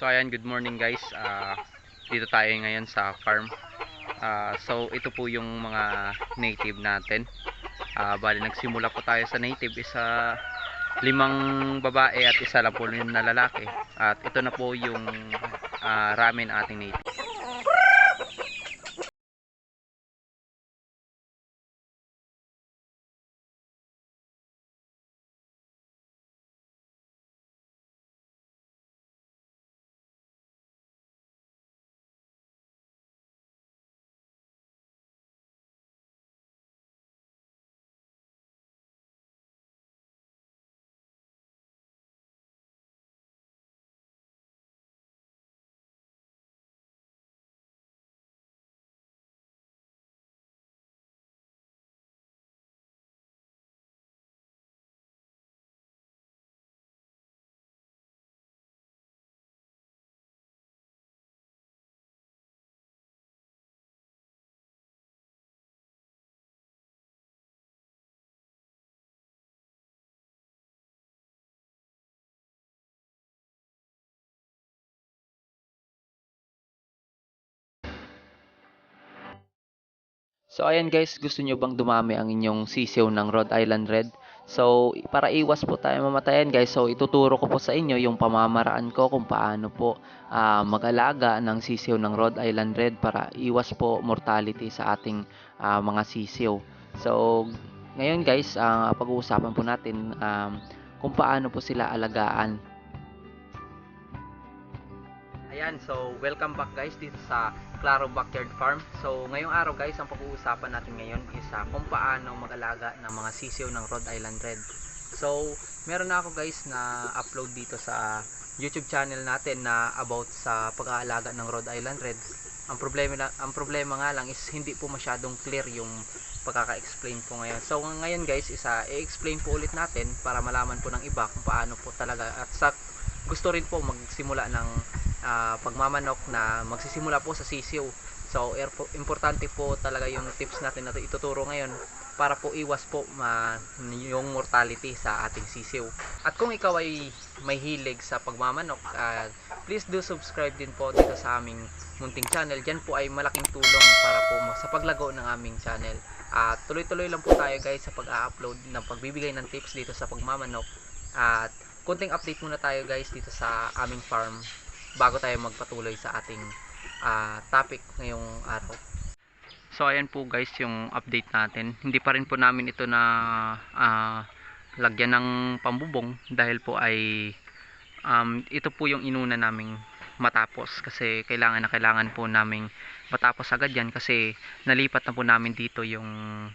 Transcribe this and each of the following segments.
So ayan, good morning guys. Dito tayo ngayon sa farm. So ito po yung mga native natin. Bali nagsimula po tayo sa native, isa 5 babae at isa lang po na lalaki. At ito na po yung ramen ating native. So ayan guys, gusto nyo bang dumami ang inyong sisiw ng Rhode Island Red? So para iwas po tayo mamatayan guys, so ituturo ko po sa inyo yung pamamaraan ko kung paano po mag-alaga ng sisiw ng Rhode Island Red para iwas po mortality sa ating mga sisiw. So ngayon guys, pag-uusapan po natin kung paano po sila alagaan. Ayan, so welcome back guys dito sa Claro Backyard Farm. So ngayong araw guys, ang pag-uusapan natin ngayon is kung paano mag-alaga ng mga sisiw ng Rhode Island Red. So meron na ako guys na upload dito sa YouTube channel natin na about sa pag-aalaga ng Rhode Island Red. Ang problema nga lang is hindi po masyadong clear yung pagkaka-explain ko ngayon. So ngayon guys, i-explain po ulit natin para malaman po ng iba kung paano po talaga, at sa gusto rin po magsimula ng pagmamanok na magsisimula po sa sisiw. So importante po talaga yung tips natin na ituturo ngayon para po iwas po yung mortality sa ating sisiw. At kung ikaw ay may hilig sa pagmamanok, please do subscribe din po dito sa aming munting channel. Diyan po ay malaking tulong para po sa paglago ng aming channel. Tuloy-tuloy lang po tayo guys sa pag-upload ng pagbibigay ng tips dito sa pagmamanok. At konting update muna tayo guys dito sa aming farm bago tayo magpatuloy sa ating topic ngayong araw. So ayan po guys yung update natin. Hindi pa rin po namin ito na lagyan ng pambubong dahil po ay ito po yung inuna naming matapos, kasi kailangan po naming matapos agad yan kasi nalipat na po namin dito yung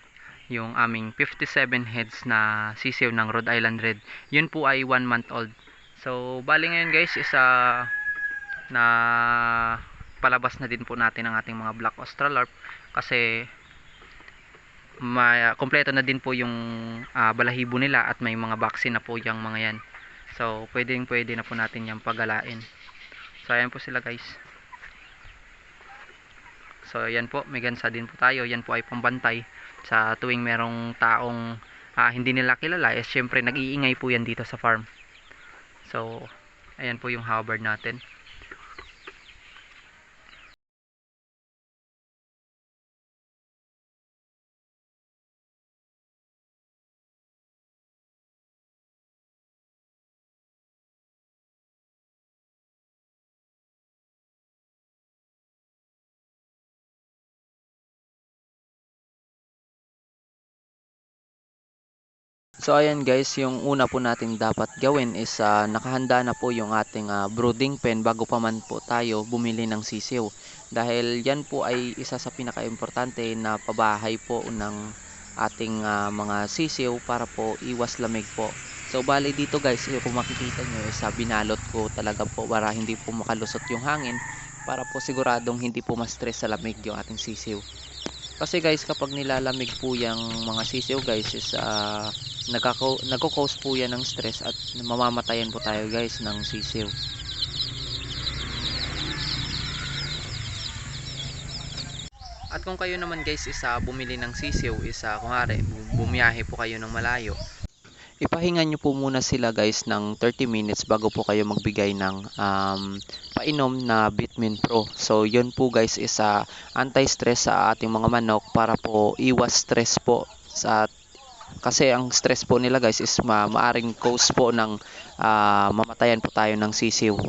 aming 57 heads na sisiw ng Rhode Island Red. Yun po ay 1 month old. So bali ngayon guys, na palabas na din po natin ang ating mga black australarp kasi kompleto na din po yung balahibo nila at may mga vaccine na po yung mga yan. So pwede na po natin yung pagalain. So ayan po sila guys. So yan po, may gansa din po tayo. Yan po ay pambantay sa tuwing merong taong hindi nila kilala. Syempre nag-iingay po yan dito sa farm. So ayan po yung hover natin. So ayan guys, yung una po natin dapat gawin is nakahanda na po yung ating brooding pen bago pa man po tayo bumili ng sisiw. Dahil yan po ay isa sa pinaka-importante na pabahay po ng ating mga sisiw para po iwas lamig po. So bali dito guys, kung makikita nyo is binalot ko talaga po para hindi po makalusot yung hangin, para po siguradong hindi po ma-stress sa lamig yung ating sisiw. Kasi guys, kapag nilalamig po yung mga sisiw guys is nagko-cause po yan ng stress at mamamatayan po tayo guys ng sisiw. At kung kayo naman guys is bumili ng sisiw is kunwari bumiyahe po kayo ng malayo, ipahinga nyo po muna sila guys ng 30 minutes bago po kayo magbigay ng painom na Vitamin Pro. So yun po guys is anti-stress sa ating mga manok para po iwas stress po sa kasi ang stress po nila guys is maaring cause po ng mamatayan po tayo ng sisiw.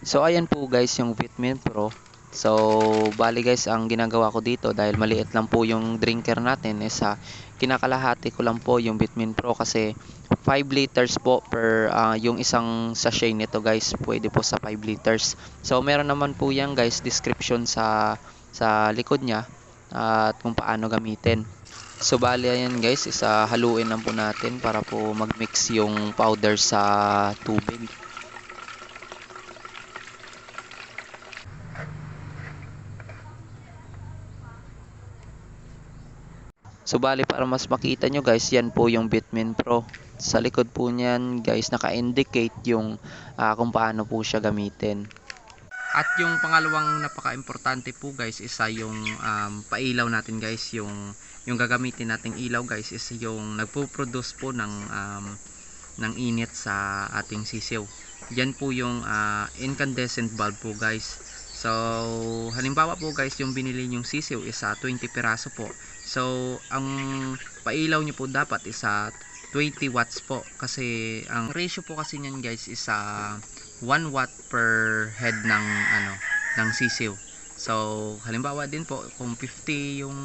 So ayan po guys yung Vitamin Pro. So bali guys ang ginagawa ko dito dahil maliit lang po yung drinker natin is kinakalahati ko lang po yung Vitamin Pro kasi 5 liters po per yung isang sachet nito guys, pwede po sa 5 liters. So meron naman po yan guys description sa likod niya at kung paano gamitin. So bali ayan guys is haluin lang po natin para po magmix yung powder sa tubig. So bali para mas makita nyo guys, yan po yung Vitamin Pro. Sa likod po niyan guys naka-indicate yung kung paano po siya gamitin. At yung pangalawang napaka-importante po guys is yung pailaw natin guys, yung gagamitin nating ilaw guys is yung nagpo-produce po ng init sa ating sisiw. Yan po yung incandescent bulb po guys. So halimbawa po guys, yung binili nyong sisiw is 20 piraso po. So ang pailaw nyo po dapat is 20 watts po kasi ang ratio po kasi niyan guys is 1 watt per head ng sisiw. So halimbawa din po kung 50 yung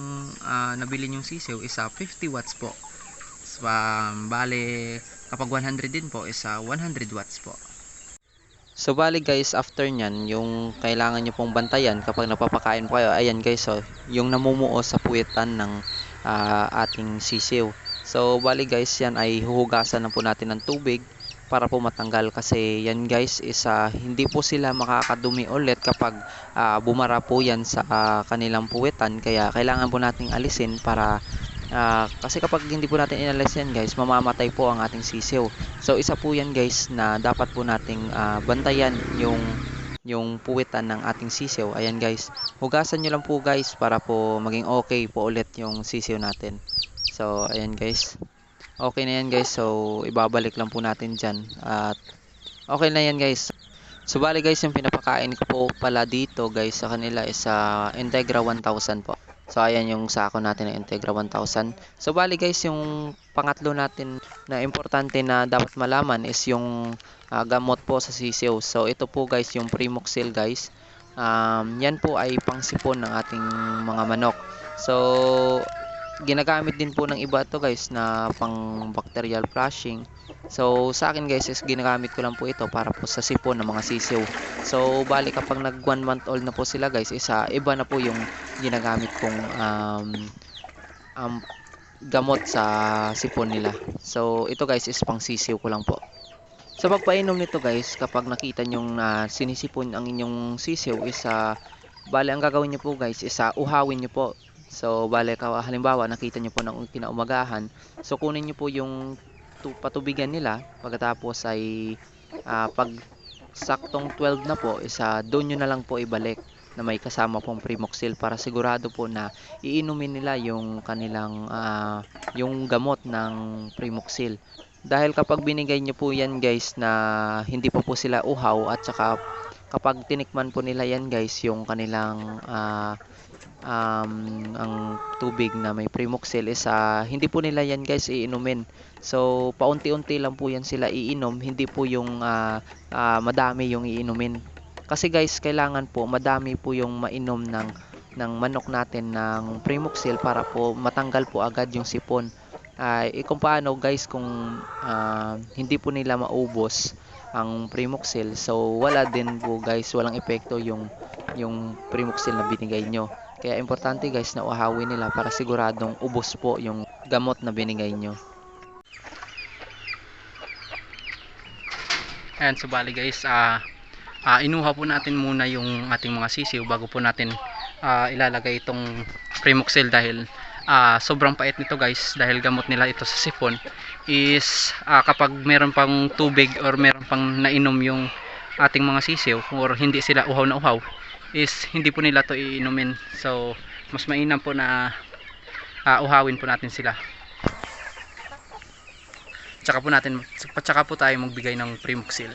nabili nyong sisiw is 50 watts po. So, bale kapag 100 din po is 100 watts po. So bali guys, after nyan, yung kailangan nyo pong bantayan kapag napapakain po kayo, ayan guys, so, yung namumuo sa puwitan ng ating sisiw. So bali guys, yan ay huhugasan na po natin ng tubig para po matanggal kasi yan guys is hindi po sila makakadumi ulit kapag bumara po yan sa kanilang puwitan, kaya kailangan po nating alisin para kasi kapag hindi po natin inalis yan guys, mamamatay po ang ating sisiw. So isa po yan guys na dapat po nating bantayan yung puwitan ng ating sisiw. Ayan guys, hugasan nyo lang po guys para po maging okay po ulit yung sisiw natin. So ayan guys, okay na yan guys. So ibabalik lang po natin dyan at okay na yan guys. So bali guys, yung pinapakain ko po pala dito guys sa kanila is Integra 1000 po. So ayan yung sako natin ng Integra 1000. So bali guys, yung pangatlo natin na importante na dapat malaman is yung gamot po sa sisiw. So ito po guys yung Primoxil guys. Yan po ay pangsipon ng ating mga manok. So ginagamit din po ng iba to guys na pang bacterial flushing. So sa akin guys is ginagamit ko lang po ito para po sa sipon ng mga sisiw. So bali kapag nag 1 month old na po sila guys, iba na po yung ginagamit kong gamot sa sipon nila. So ito guys is pang sisiw ko lang po. Sa pagpainom nito guys, kapag nakita nyong sinisipon ang inyong sisiw is bali ang gagawin nyo po guys is uhawin nyo po. So bali halimbawa nakita nyo po ng kinaumagahan, so kunin nyo po yung patubigan nila, pagkatapos ay pag saktong 12 na po is doon nyo na lang po ibalik na may kasama pong Primoxil para sigurado po na iinumin nila yung kanilang yung gamot ng Primoxil. Dahil kapag binigay nyo po yan guys na hindi pa po sila uhaw at saka kapag tinikman po nila yan guys yung kanilang ang tubig na may Primoxil is hindi po nila yan guys iinumin. So paunti-unti lang po yan sila iinom, hindi po yung madami yung iinumin. Kasi guys, kailangan po madami po yung mainom ng manok natin ng Primoxil para po matanggal po agad yung sipon. Kung paano guys, kung hindi po nila maubos ang Primoxil, so wala din po guys, walang epekto yung Primoxil na binigay nyo. Kaya importante guys na uhawin nila para siguradong ubos po yung gamot na binigay nyo. Ayan, so bali guys, inuha po natin muna yung ating mga sisiw bago po natin ilalagay itong Primoxil dahil sobrang pait nito guys, dahil gamot nila ito sa sipon is kapag meron pang tubig or meron pang nainom yung ating mga sisiw or hindi sila uhaw na uhaw is hindi po nila to iinumin. So mas mainam po na uhawin po natin sila. tsaka po tayo magbigay ng Primoxil.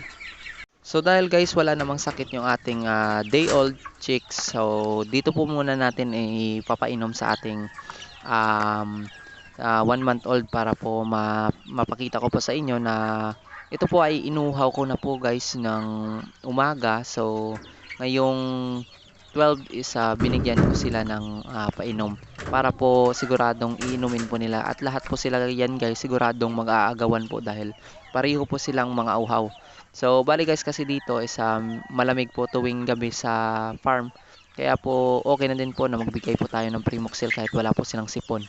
So dahil guys wala namang sakit yung ating day old chicks, so dito po muna natin ipapainom sa ating 1 month old para po mapakita ko po sa inyo na ito po ay inuhaw ko na po guys ng umaga. So ngayong 12 is binigyan ko sila ng painom para po siguradong iinumin po nila, at lahat po sila yan guys siguradong mag-aagawan po dahil pareho po silang mga uhaw. So bali guys kasi dito is malamig po tuwing gabi sa farm, kaya po okay na din po na magbigay po tayo ng Primoxil kahit wala po silang sipon.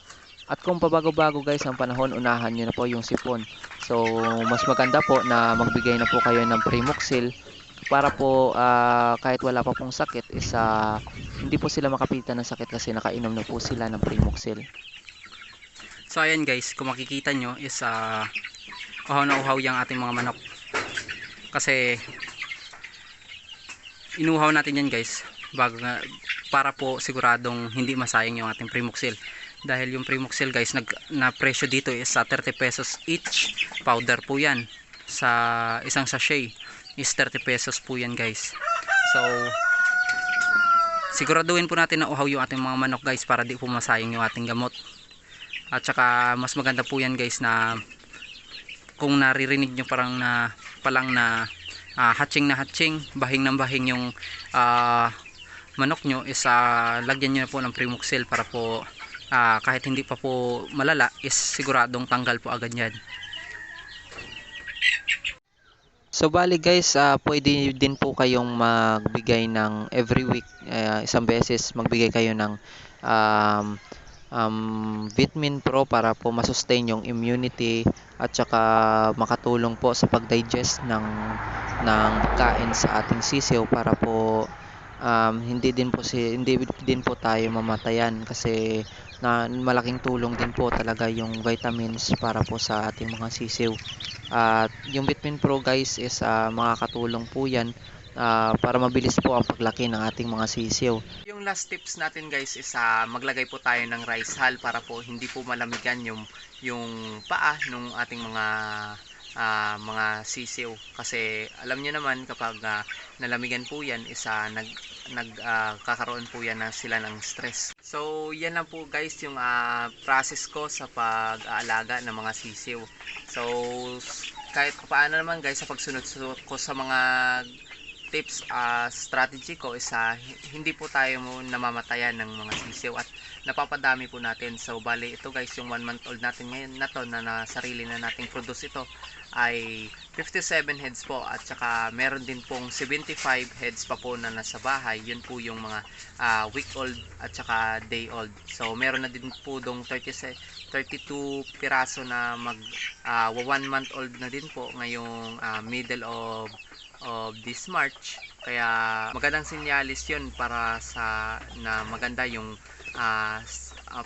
At kung pabago-bago guys ang panahon, unahan nyo na po yung sipon. So mas maganda po na magbigay na po kayo ng Primoxil para po kahit wala pa pong sakit is hindi po sila makapitan ng sakit kasi nakainom na po sila ng Primoxil. So ayan guys, kung makikita nyo is uhaw na uhaw yung ating mga manok. Kasi inuhaw natin yan guys para po siguradong hindi masayang yung ating Primoxil. Dahil yung Primoxil guys na presyo dito is 30 pesos each. Powder po yan. Sa isang sachet is 30 pesos po yan guys. So siguraduhin po natin na uhaw yung ating mga manok guys para di po masayang yung ating gamot. At saka mas maganda po yan guys na kung naririnig nyo palang na hatching na hatching, bahing ng bahing yung manok nyo is lagyan nyo na po ng Primoxil para po kahit hindi pa po malala is siguradong tanggal po agad yan. So bali guys, pwede din po kayong magbigay ng every week, isang beses magbigay kayo ng Vitamin Pro para po masustain yung immunity at saka makatulong po sa pagdigest ng pagkain sa ating sisiw para po hindi din po tayo mamatayan, kasi malaking tulong din po talaga yung vitamins para po sa ating mga sisiw. At yung Vitamin Pro guys is makakatulong po yan para mabilis po ang paglaki ng ating mga sisiw. Yung last tips natin guys is maglagay po tayo ng rice hull para po hindi po malamigan yung paa ng ating mga sisiw. Kasi alam niyo naman kapag nalamigan po yan is nagkakaroon po yan na sila ng stress. So yan lang po guys yung process ko sa pag-aalaga ng mga sisiw. So kahit paano naman guys sa pagsunod ko sa mga tips, strategy ko is hindi po tayo namamatayan ng mga sisiw at napapadami po natin. So bali ito guys yung 1 month old natin ngayon na to na sarili na nating produce ito ay 57 heads po, at saka meron din pong 75 heads pa po na nasa bahay. Yun po yung mga week old at saka day old. So meron na din po dong 32 piraso na 1 month old na din po ngayong middle of this March. Kaya magandang sinyalis yun para na maganda yung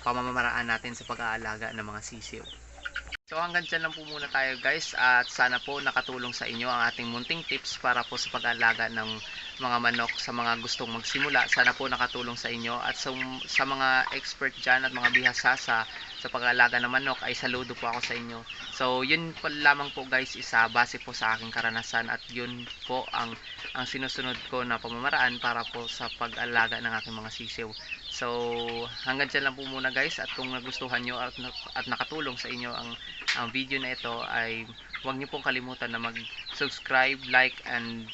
pamamaraan natin sa pag-aalaga ng mga sisiw. So hanggang dyan lang po muna tayo guys, at sana po nakatulong sa inyo ang ating munting tips para po sa pag-aalaga ng mga manok sa mga gustong magsimula. Sana po nakatulong sa inyo, at sa mga expert dyan at mga bihasa sa pag-aalaga ng manok ay saludo po ako sa inyo. So yun po lamang po guys, base po sa aking karanasan, at yun po ang sinusunod ko na pamamaraan para po sa pag-aalaga ng aking mga sisiw. So hanggang dyan lang po muna guys, at kung nagustuhan nyo at nakatulong sa inyo ang video na ito, ay huwag niyo pong kalimutan na mag-subscribe, like, and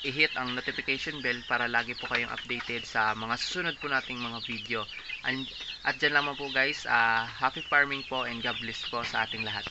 i-hit ang notification bell para lagi po kayong updated sa mga susunod po nating mga video. At dyan lamang po guys, happy farming po and God bless po sa ating lahat.